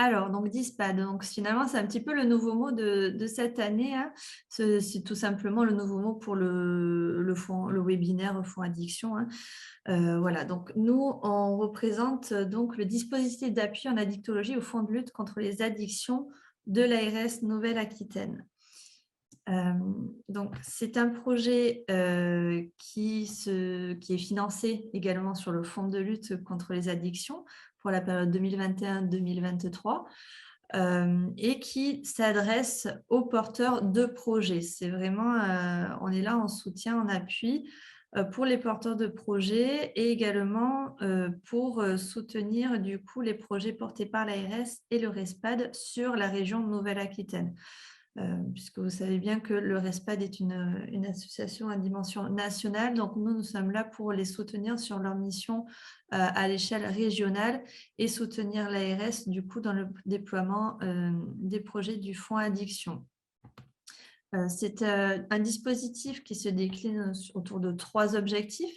Alors, donc DISPAD, donc finalement, c'est un petit peu le nouveau mot de cette année, hein. C'est tout simplement le nouveau mot pour le webinaire Fonds Addiction, hein. Voilà, donc nous, on représente donc le dispositif d'appui en addictologie au Fonds de lutte contre les addictions de l'ARS Nouvelle-Aquitaine. Donc, c'est un projet qui est financé également sur le Fonds de lutte contre les addictions pour la période 2021-2023 et qui s'adresse aux porteurs de projets. C'est vraiment, on est là en soutien, en appui pour les porteurs de projets et également pour soutenir du coup les projets portés par l'ARS et le RESPAD sur la région Nouvelle-Aquitaine. Puisque vous savez bien que le RESPAD est une association à dimension nationale. Donc, nous sommes là pour les soutenir sur leur mission à l'échelle régionale et soutenir l'ARS, du coup, dans le déploiement des projets du Fonds Addiction. C'est un dispositif qui se décline autour de 3 objectifs,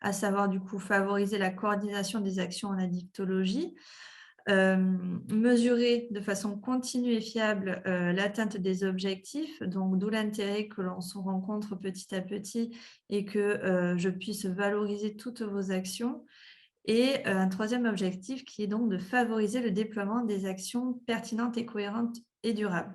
à savoir, du coup, favoriser la coordination des actions en addictologie, mesurer de façon continue et fiable l'atteinte des objectifs, donc d'où l'intérêt que l'on se rencontre petit à petit et que je puisse valoriser toutes vos actions. Et un troisième objectif qui est donc de favoriser le déploiement des actions pertinentes et cohérentes et durables.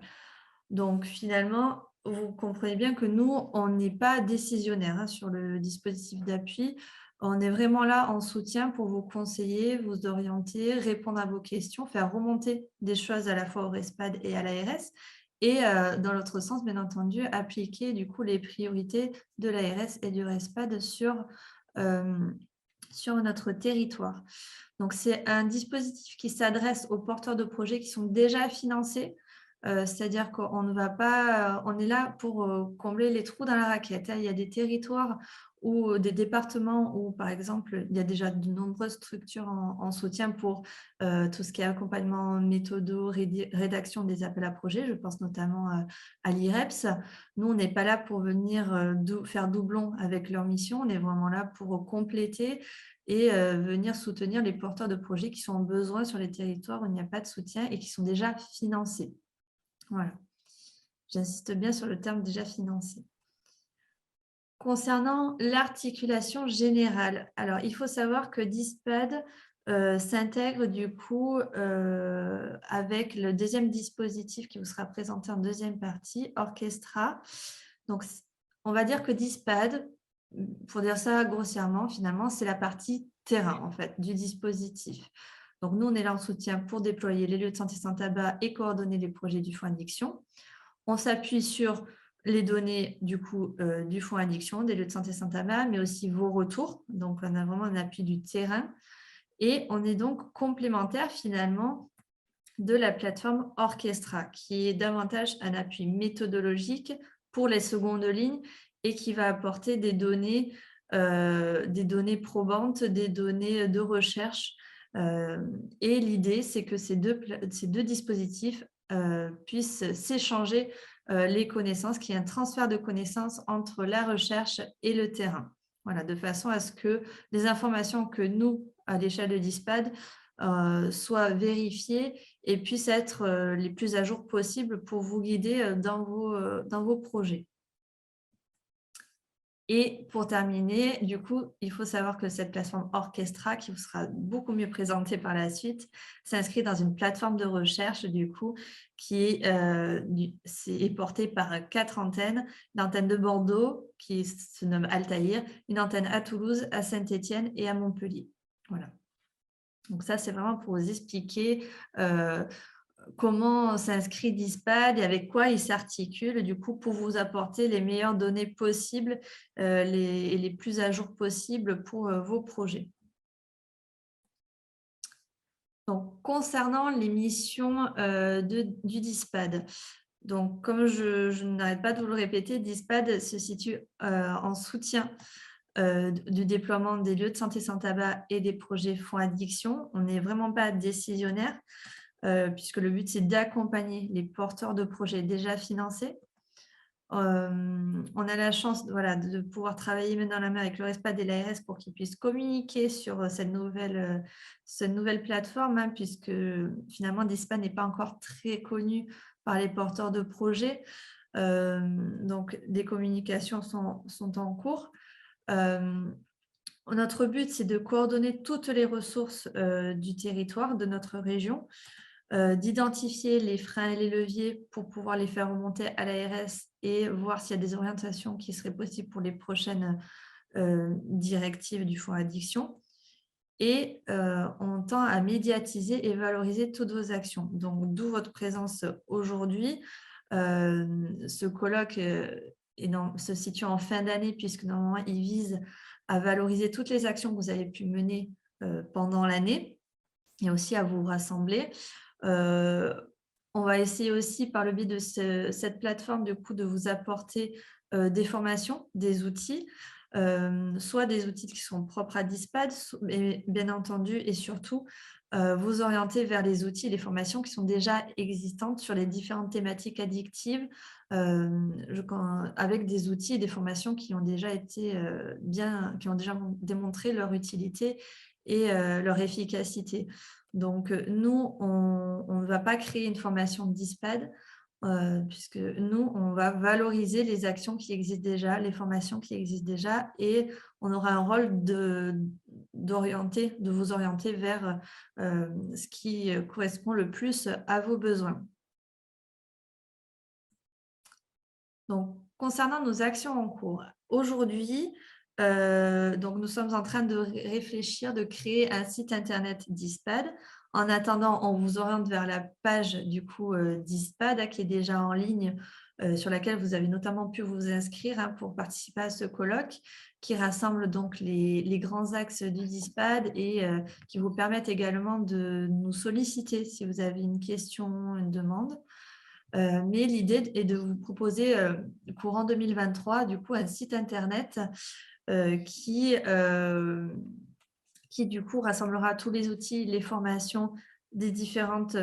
Donc finalement, vous comprenez bien que nous, on n'est pas décisionnaire sur le dispositif d'appui. On est vraiment là en soutien pour vous conseiller, vous orienter, répondre à vos questions, faire remonter des choses à la fois au RESPAD et à l'ARS. Et dans l'autre sens, bien entendu, appliquer du coup les priorités de l'ARS et du RESPAD sur notre territoire. Donc, c'est un dispositif qui s'adresse aux porteurs de projets qui sont déjà financés. C'est-à-dire qu'on ne va pas, on est là pour combler les trous dans la raquette, hein. Il y a des territoires ou des départements où, par exemple, il y a déjà de nombreuses structures en soutien pour tout ce qui est accompagnement méthodo, rédaction des appels à projets. Je pense notamment à l'IREPS. Nous, on n'est pas là pour venir faire doublon avec leur mission. On est vraiment là pour compléter et venir soutenir les porteurs de projets qui sont en besoin sur les territoires où il n'y a pas de soutien et qui sont déjà financés. Voilà. J'insiste bien sur le terme déjà financé. Concernant l'articulation générale, alors il faut savoir que DISPAD s'intègre du coup avec le deuxième dispositif qui vous sera présenté en deuxième partie, Orchestra. Donc, on va dire que DISPAD, pour dire ça grossièrement, finalement, c'est la partie terrain en fait du dispositif. Donc, nous, on est là en soutien pour déployer les lieux de santé sans tabac et coordonner les projets du Fonds Addiction. On s'appuie sur les données du coup du Fonds Addiction, des lieux de santé sans tabac, mais aussi vos retours. Donc, on a vraiment un appui du terrain. Et on est donc complémentaire finalement de la plateforme Orchestra, qui est davantage un appui méthodologique pour les secondes lignes et qui va apporter des données probantes, des données de recherche. Et l'idée, c'est que ces deux dispositifs puissent s'échanger les connaissances, qu'il y ait un transfert de connaissances entre la recherche et le terrain. Voilà, de façon à ce que les informations que nous, à l'échelle de DISPAD, soient vérifiées et puissent être les plus à jour possibles pour vous guider dans vos projets. Et pour terminer, du coup, il faut savoir que cette plateforme Orchestra, qui vous sera beaucoup mieux présentée par la suite, s'inscrit dans une plateforme de recherche, du coup, qui est portée par 4 antennes. L'antenne de Bordeaux, qui se nomme Altaïr, une antenne à Toulouse, à Saint-Étienne et à Montpellier. Voilà. Donc ça, c'est vraiment pour vous expliquer comment s'inscrit DISPAD et avec quoi il s'articule, du coup, pour vous apporter les meilleures données possibles et les plus à jour possibles pour vos projets. Donc, concernant les missions du DISPAD, donc, comme je n'arrête pas de vous le répéter, DISPAD se situe en soutien du déploiement des lieux de santé sans tabac et des projets Fonds Addiction. On n'est vraiment pas décisionnaire, puisque le but, c'est d'accompagner les porteurs de projets déjà financés. On a la chance voilà, de pouvoir travailler main dans la main avec le RESPAD et l'ARS pour qu'ils puissent communiquer sur cette nouvelle plateforme, hein, puisque finalement, DISPA n'est pas encore très connu par les porteurs de projets. Donc, des communications sont en cours. Notre but, c'est de coordonner toutes les ressources du territoire, de notre région, d'identifier les freins et les leviers pour pouvoir les faire remonter à l'ARS et voir s'il y a des orientations qui seraient possibles pour les prochaines directives du fonds addiction. Et on tend à médiatiser et valoriser toutes vos actions. Donc, d'où votre présence aujourd'hui. Ce colloque se situe en fin d'année, puisque normalement, il vise à valoriser toutes les actions que vous avez pu mener pendant l'année et aussi à vous rassembler. On va essayer aussi, par le biais de cette plateforme, du coup, de vous apporter des formations, des outils, soit des outils qui sont propres à DISPAD, mais bien entendu, et surtout, vous orienter vers les outils et les formations qui sont déjà existantes sur les différentes thématiques addictives, avec des outils et des formations qui ont déjà été qui ont déjà démontré leur utilité et leur efficacité. Donc, nous, on ne va pas créer une formation de DISPAD, puisque nous, on va valoriser les actions qui existent déjà, les formations qui existent déjà, et on aura un rôle de vous orienter vers ce qui correspond le plus à vos besoins. Donc, concernant nos actions en cours, aujourd'hui, donc nous sommes en train de réfléchir, de créer un site internet d'ISPAD. En attendant, on vous oriente vers la page du coup d'ISPAD qui est déjà en ligne, sur laquelle vous avez notamment pu vous inscrire pour participer à ce colloque qui rassemble donc les grands axes du DISPAD et qui vous permettent également de nous solliciter si vous avez une question, une demande. Mais l'idée est de vous proposer, courant 2023, du coup, un site internet qui, du coup, rassemblera tous les outils, les formations des différentes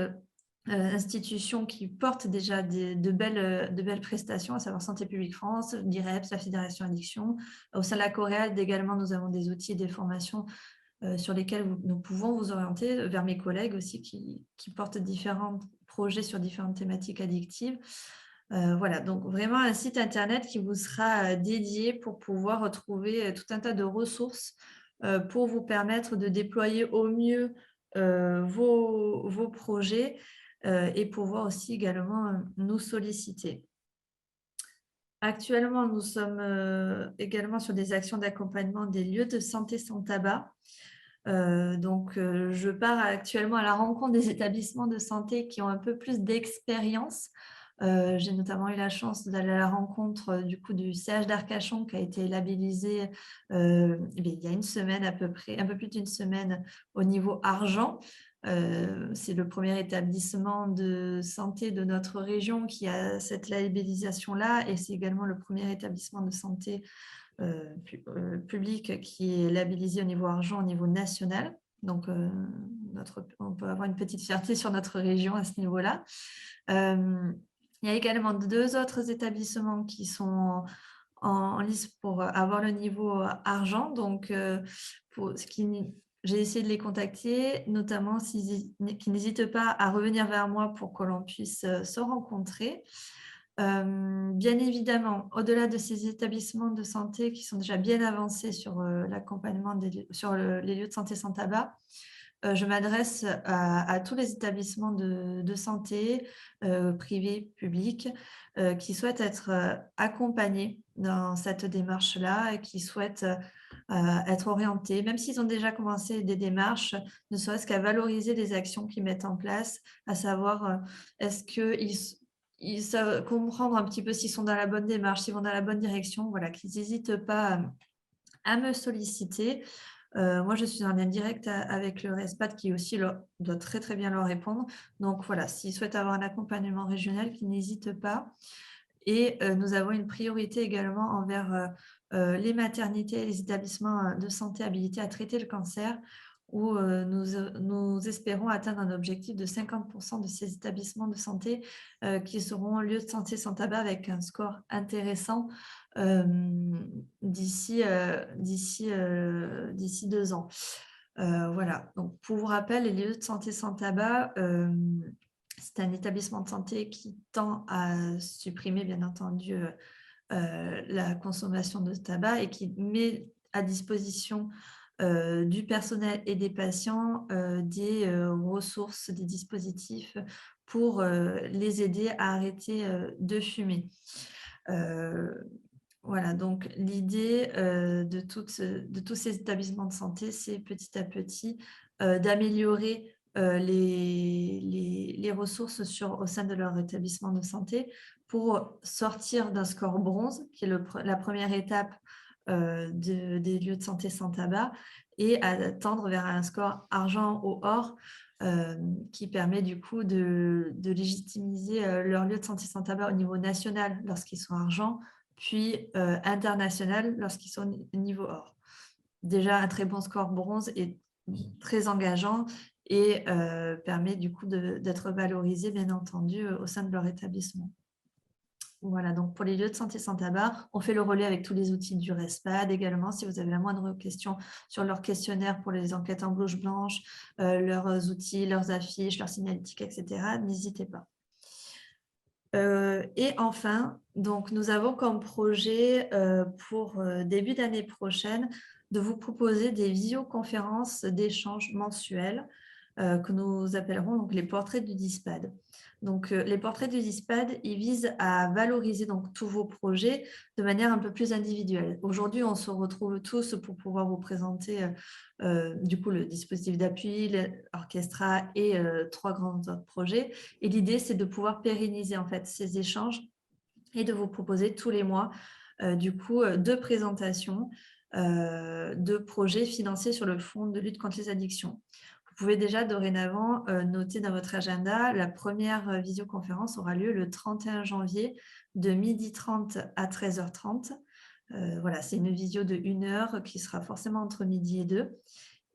institutions qui portent déjà de belles prestations, à savoir Santé publique France, l'IREPS, la Fédération Addiction. Au sein de la Coréade, également, nous avons des outils et des formations sur lesquels nous pouvons vous orienter, vers mes collègues aussi qui portent différents projets sur différentes thématiques addictives. Voilà, donc vraiment un site internet qui vous sera dédié pour pouvoir retrouver tout un tas de ressources pour vous permettre de déployer au mieux vos projets et pouvoir aussi également nous solliciter. Actuellement, nous sommes également sur des actions d'accompagnement des lieux de santé sans tabac. Donc, je pars actuellement à la rencontre des établissements de santé qui ont un peu plus d'expérience. J'ai notamment eu la chance d'aller à la rencontre du coup du CH d'Arcachon qui a été labellisé il y a une semaine à peu près, un peu plus d'une semaine au niveau argent. C'est le premier établissement de santé de notre région qui a cette labellisation-là et c'est également le premier établissement de santé public qui est labellisé au niveau argent, au niveau national. Donc, on peut avoir une petite fierté sur notre région à ce niveau-là. Il y a également 2 autres établissements qui sont en lice pour avoir le niveau argent. Donc, j'ai essayé de les contacter, notamment qu'ils n'hésitent pas à revenir vers moi pour que l'on puisse se rencontrer. Bien évidemment, au-delà de ces établissements de santé qui sont déjà bien avancés sur l'accompagnement sur les lieux de santé sans tabac, je m'adresse à tous les établissements de santé, privés, publics, qui souhaitent être accompagnés dans cette démarche-là et qui souhaitent être orientés, même s'ils ont déjà commencé des démarches, ne serait-ce qu'à valoriser les actions qu'ils mettent en place, à savoir est-ce qu'ils savent comprendre un petit peu s'ils sont dans la bonne démarche, s'ils vont dans la bonne direction, voilà, qu'ils n'hésitent pas à me solliciter. Moi, je suis en lien direct avec le RESPAD qui aussi doit très, très bien leur répondre. Donc voilà, s'ils souhaitent avoir un accompagnement régional, qu'ils n'hésitent pas. Et nous avons une priorité également envers les maternités et les établissements de santé habilités à traiter le cancer. où nous espérons atteindre un objectif de 50% de ces établissements de santé qui seront lieux de santé sans tabac avec un score intéressant euh, d'ici 2 ans. Voilà, donc pour vous rappel, les lieux de santé sans tabac, c'est un établissement de santé qui tend à supprimer, bien entendu, la consommation de tabac et qui met à disposition du personnel et des patients des ressources, des dispositifs pour les aider à arrêter de fumer. Euh, voilà, donc l'idée de tous ces établissements de santé, c'est petit à petit d'améliorer les ressources au sein de leur établissement de santé pour sortir d'un score bronze, qui est la première étape des lieux de santé sans tabac, et à tendre vers un score argent ou or qui permet du coup de légitimiser leurs lieux de santé sans tabac au niveau national lorsqu'ils sont argent, puis international lorsqu'ils sont niveau or. Déjà, un très bon score bronze est très engageant et permet du coup d'être valorisé, bien entendu, au sein de leur établissement. Voilà, donc pour les lieux de santé sans tabac, on fait le relais avec tous les outils du RESPAD également. Si vous avez la moindre question sur leur questionnaire pour les enquêtes en blouse blanche, leurs outils, leurs affiches, leur signalétique, etc., n'hésitez pas. Et enfin, donc nous avons comme projet pour début d'année prochaine de vous proposer des visioconférences d'échange mensuels que nous appellerons donc les portraits du DISPAD. Donc les portraits du DISPAD, ils visent à valoriser donc tous vos projets de manière un peu plus individuelle. Aujourd'hui, on se retrouve tous pour pouvoir vous présenter du coup le dispositif d'appui, l'orchestra et 3 grands autres projets. Et l'idée, c'est de pouvoir pérenniser en fait ces échanges et de vous proposer tous les mois du coup 2 présentations de projets financés sur le fonds de lutte contre les addictions. Vous pouvez déjà dorénavant noter dans votre agenda, la première visioconférence aura lieu le 31 janvier de 12h30 à 13h30. Voilà, c'est une visio de 1 heure qui sera forcément entre midi et 2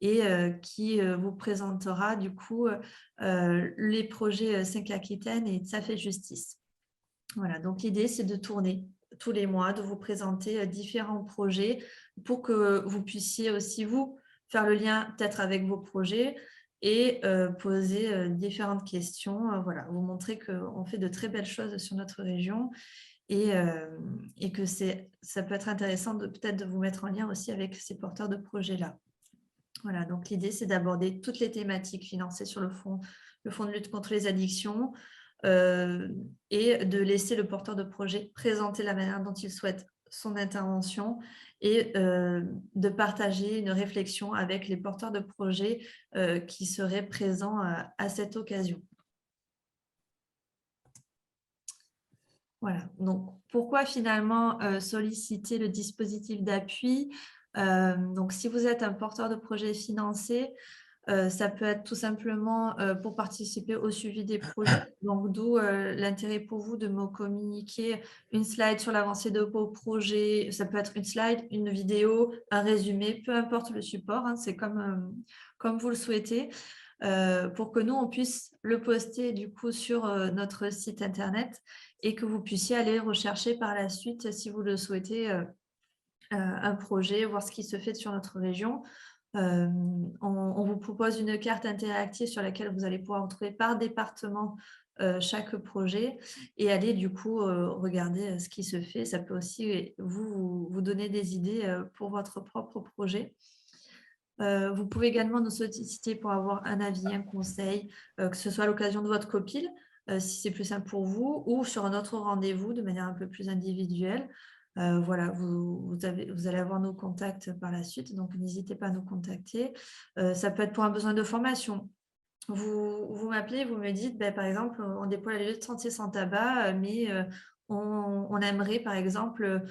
et qui vous présentera du coup les projets 5 Aquitaine et Ça fait justice. Voilà, donc l'idée, c'est de tourner tous les mois, de vous présenter différents projets pour que vous puissiez aussi, vous, faire le lien peut-être avec vos projets et poser différentes questions. Voilà, vous montrer qu'on fait de très belles choses sur notre région et que ça peut être intéressant peut-être de vous mettre en lien aussi avec ces porteurs de projets-là. Voilà, donc l'idée, c'est d'aborder toutes les thématiques financées sur le fonds de lutte contre les addictions et de laisser le porteur de projet présenter la manière dont il souhaite son intervention et de partager une réflexion avec les porteurs de projet qui seraient présents à cette occasion. Voilà, donc pourquoi finalement solliciter le dispositif d'appui? Donc si vous êtes un porteur de projet financé, ça peut être tout simplement pour participer au suivi des projets. Donc, d'où l'intérêt pour vous de me communiquer une slide sur l'avancée de vos projets. Ça peut être une slide, une vidéo, un résumé, peu importe le support. Hein, c'est comme vous le souhaitez. Pour que nous, on puisse le poster du coup sur notre site internet et que vous puissiez aller rechercher par la suite, si vous le souhaitez, un projet, voir ce qui se fait sur notre région. On vous propose une carte interactive sur laquelle vous allez pouvoir retrouver par département chaque projet et aller du coup regarder ce qui se fait. Ça peut aussi vous donner des idées pour votre propre projet. Vous pouvez également nous solliciter pour avoir un avis, un conseil, que ce soit à l'occasion de votre copil, si c'est plus simple pour vous, ou sur un autre rendez-vous de manière un peu plus individuelle. Voilà, vous allez avoir nos contacts par la suite, donc n'hésitez pas à nous contacter. Ça peut être pour un besoin de formation. Vous m'appelez, vous me dites, par exemple, on déploie la lutte de santé sans tabac, mais on aimerait, par exemple,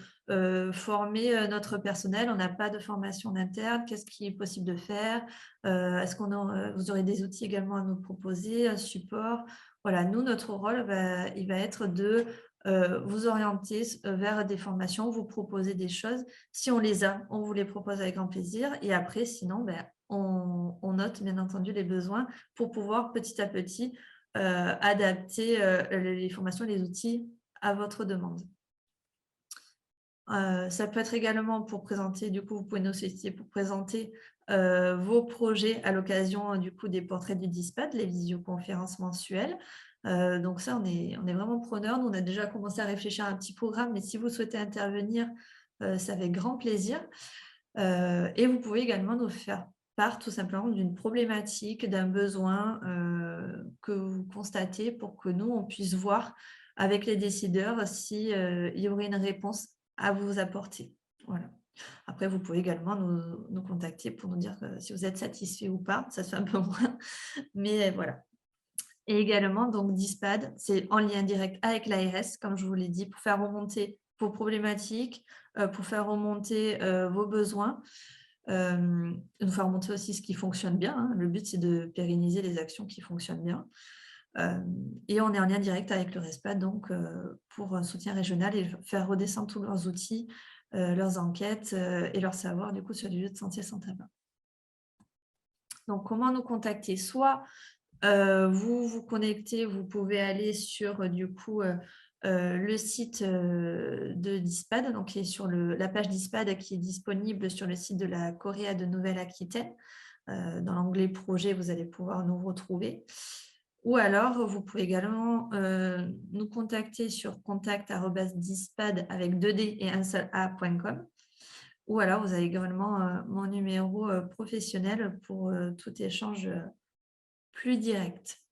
former notre personnel. On n'a pas de formation en interne. Qu'est-ce qui est possible de faire? Est-ce vous aurez des outils également à nous proposer, un support? Voilà, nous, notre rôle, il va être de vous orienter vers des formations, vous proposer des choses. Si on les a, on vous les propose avec grand plaisir. Et après, sinon, on note bien entendu les besoins pour pouvoir petit à petit adapter les formations et les outils à votre demande. Ça peut être également pour présenter, du coup, vous pouvez nous solliciter pour présenter vos projets à l'occasion du coup des portraits du DISPAD, les visioconférences mensuelles. Donc ça, on est vraiment preneurs. Nous, on a déjà commencé à réfléchir à un petit programme, mais si vous souhaitez intervenir, c'est avec grand plaisir. Et vous pouvez également nous faire part tout simplement d'une problématique, d'un besoin que vous constatez pour que nous, on puisse voir avec les décideurs si, il y aurait une réponse à vous apporter. Voilà. Après, vous pouvez également nous contacter pour nous dire si vous êtes satisfait ou pas. Ça se fait un peu moins, mais voilà. Et également, donc DISPAD, c'est en lien direct avec l'ARS, comme je vous l'ai dit, pour faire remonter vos problématiques, pour faire remonter vos besoins, nous faire remonter aussi ce qui fonctionne bien, hein. Le but, c'est de pérenniser les actions qui fonctionnent bien. Et on est en lien direct avec le RESPAD, donc pour un soutien régional et faire redescendre tous leurs outils, leurs enquêtes et leur savoir du coup sur les lieux de santé sans tabac. Donc comment nous contacter? Soit vous vous connectez, vous pouvez aller sur du coup le site de DISPAD, donc qui est sur la page DISPAD qui est disponible sur le site de la Corée de Nouvelle-Aquitaine. Dans l'onglet projet, vous allez pouvoir nous retrouver. Ou alors, vous pouvez également nous contacter sur contact@dispad avec 2D et un seul A.com. Ou alors, vous avez également mon numéro professionnel pour tout échange plus direct.